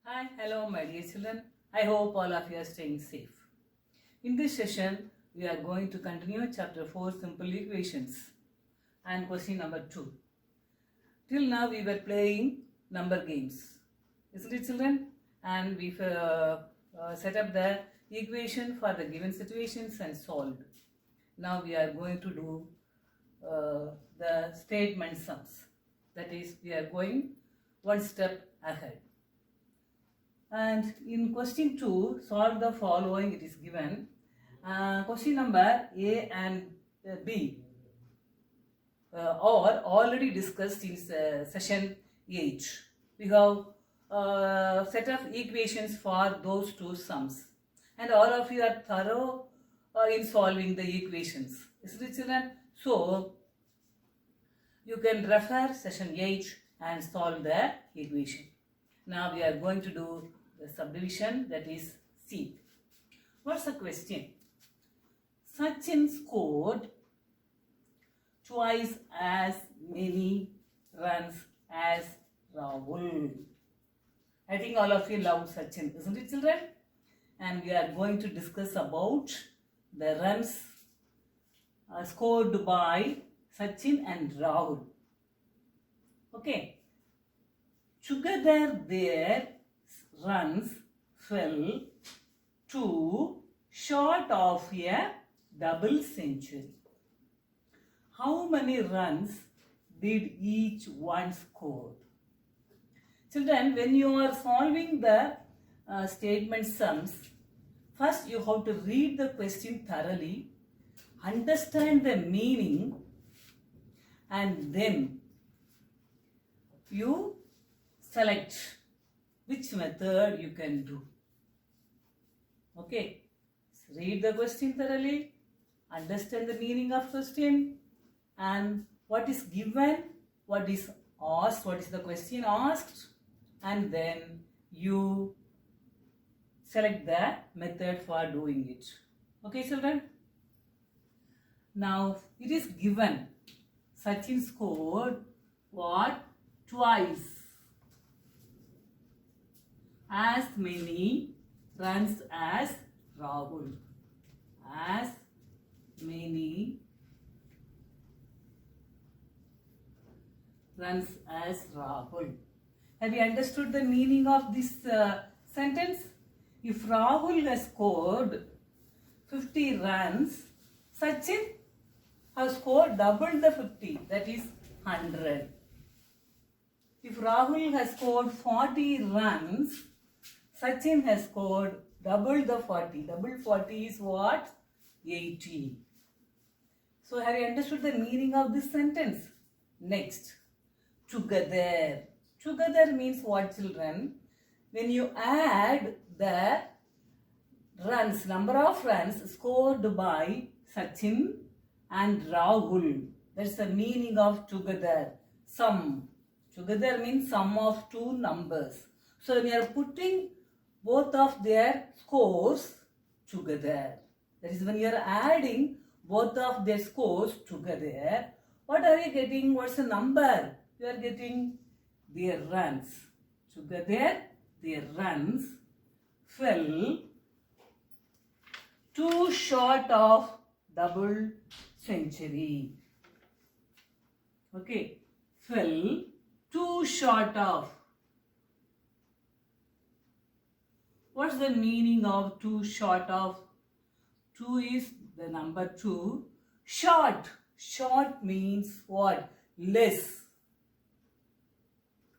Hi, hello my dear children. I hope all of you are staying safe. In this session, we are going to continue chapter 4 simple equations and question number 2. Till now we were playing number games. Isn't it children? And we set up the equation for the given situations and solved. Now we are going to do the statement sums. That is, we are going one step ahead. And in question 2, solve the following. It is given. Question number A and B are already discussed in session 8. We have set of equations for those two sums. And all of you are thorough in solving the equations. Isn't it, children? So, you can refer session 8 and solve the equation. Now we are going to do the subdivision, that is C. What's the question? Sachin scored twice as many runs as Rahul. I think all of you love Sachin, isn't it, children? And we are going to discuss about the runs scored by Sachin and Rahul. Okay. Together their runs fell to short of a double century. How many runs did each one score? Children, when you are solving the statement sums, first you have to read the question thoroughly, understand the meaning, and then you select which method you can do. Okay, so read the question thoroughly, understand the meaning of question and what is given, what is asked, what is the question asked, and then you select the method for doing it. Okay, children? Now, it is given Sachin scored what? Twice as many runs as Rahul. As many runs as Rahul. Have you understood the meaning of this sentence? If Rahul has scored 50 runs, Sachin has scored double the 50, that is 100. If Rahul has scored 40 runs, Sachin has scored double the 40. Double 40 is what? 80. So have you understood the meaning of this sentence? Next, together. Together means what, children? When you add the runs, number of runs scored by Sachin and Rahul, that's the meaning of together. Sum. Together means sum of two numbers. So when you are putting both of their scores together, that is when you are adding both of their scores together, what are you getting? What's the number? You are getting their runs. Together their runs fell too short of double century. Okay, fell too short of. What's the meaning of too short of? 2 is the number 2. Short. Short means what? Less.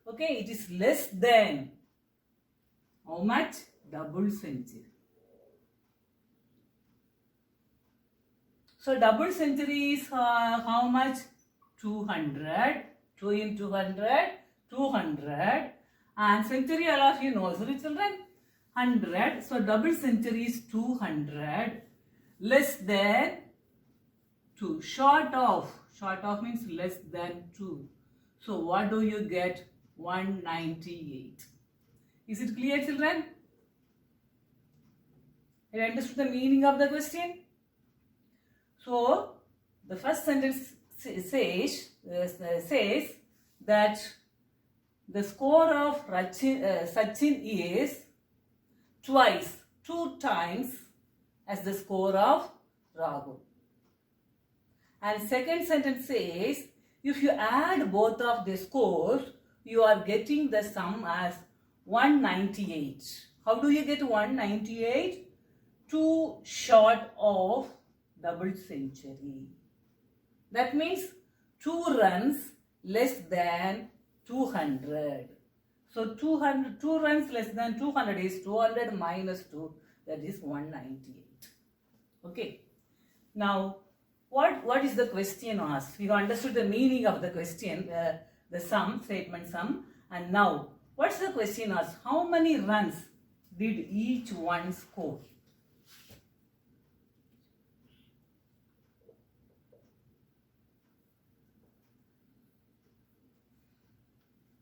Okay, it is less than. How much? Double century. So double century is how much? 200. 2 into 100, 200. And century, all of you know, sorry children, 100. So double century is 200. Less than 2. Short of. Short of means less than 2. So what do you get? 198. Is it clear, children? Have you understood the meaning of the question? So the first sentence says that the score of Sachin is twice, 2 times as the score of Rahul. And second sentence says, if you add both of the scores, you are getting the sum as 198. How do you get 198? 2 short of double century. That means 2 runs less than 200. So 2 runs less than 200 is 200 minus 2, that is 198. Okay. Now, what is the question asked? We have understood the meaning of the question, the sum, statement sum. And now, what's the question asked? How many runs did each one score?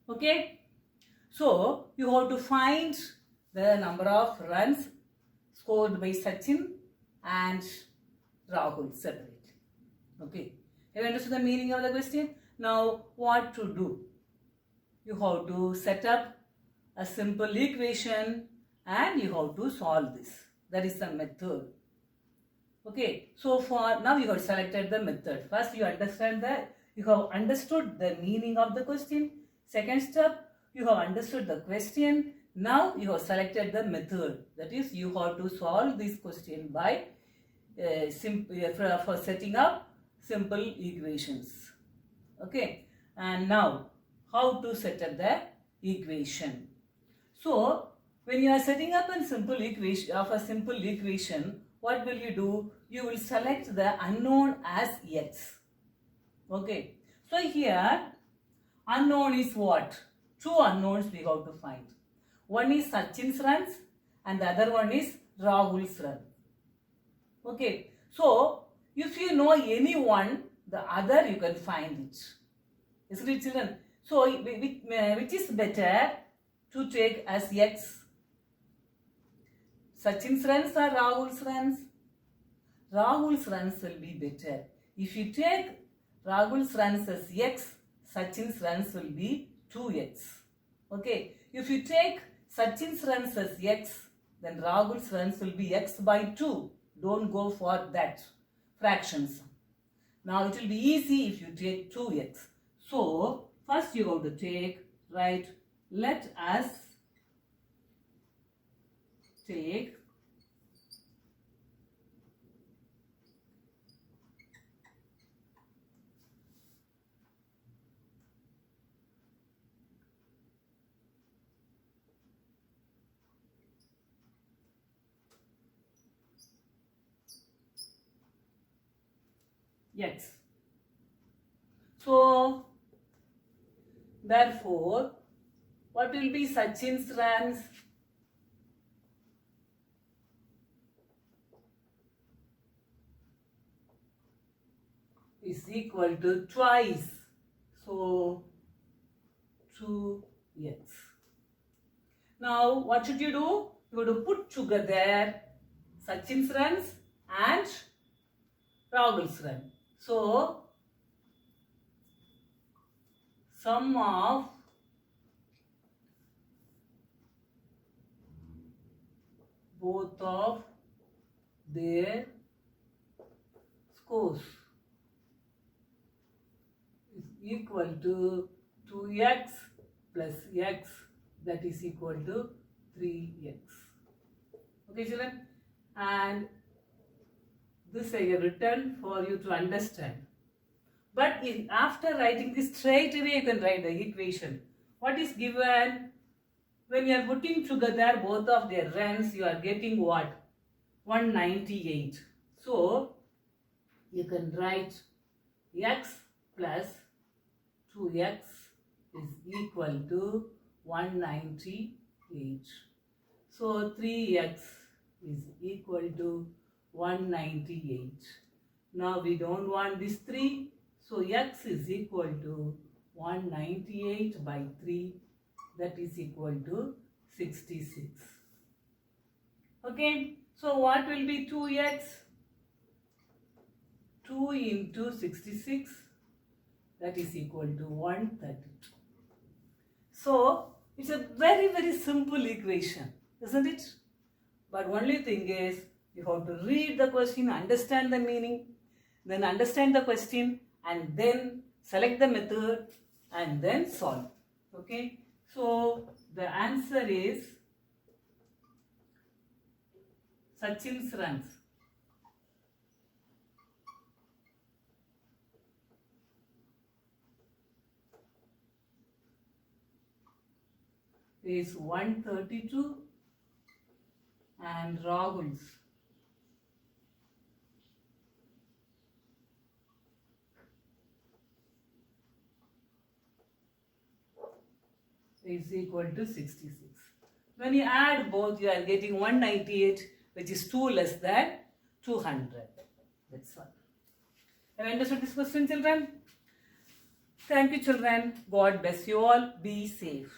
Okay. So, you have to find the number of runs scored by Sachin and Rahul separately. Okay. Have you understood the meaning of the question? Now, what to do? You have to set up a simple equation and you have to solve this. That is the method. Okay. So, for now you have selected the method. First, you understand that you have understood the meaning of the question. Second step, you have understood the question. Now, you have selected the method. That is, you have to solve this question by for setting up simple equations. Okay. And now, how to set up the equation? So, when you are setting up a simple equation, what will you do? You will select the unknown as x. Okay. So, here, unknown is what? 2 unknowns we have to find. One is Sachin's runs and the other one is Rahul's run. Okay. So, if you know any one, the other you can find it. Isn't it, children? So, which is better to take as x? Sachin's runs or Rahul's runs? Rahul's runs will be better. If you take Rahul's runs as x, Sachin's runs will be 2x. Okay. If you take Sachin's runs as x, then Rahul's runs will be x by 2. Don't go for that fractions. Now it will be easy if you take 2x. So first you have to take, right, let us take x. So, therefore, what will be Sachin's runs? Is equal to twice. So, 2x. Now, what should you do? You have to put together Sachin's runs and Rahul's run. So, sum of both of their scores is equal to 2x plus x, that is equal to 3x. Okay, children? And this I have written for you to understand. But after writing this, straight away you can write the equation. What is given? When you are putting together both of their runs, you are getting what? 198. So, you can write x plus 2x is equal to 198. So, 3x is equal to 198. Now, we don't want this 3. So, x is equal to 198 by 3, that is equal to 66. Okay. So, what will be 2x? 2 into 66, that is equal to 132. So it's a very, very simple equation, isn't it? But only thing is, you have to read the question, understand the meaning, then understand the question, and then select the method, and then solve. Okay? So the answer is Sachin's runs. Is 132 and Rahul's is equal to 66. When you add both, you are getting 198, which is 2 less than 200. That's all. Have you understood this question, children? Thank you, children. God bless you all. Be safe.